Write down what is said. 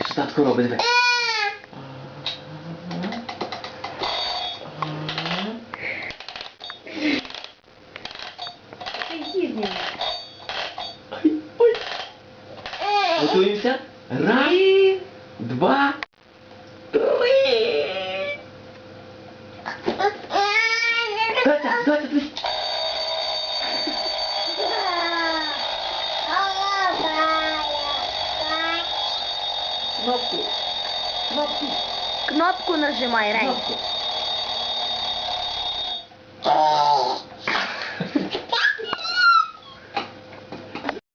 Що татко робить? Диви. Ой. Готуємося. Раз, два, три. Доця, дивись. Кнопку. Кнопку нажимай, Рей. Кнопку.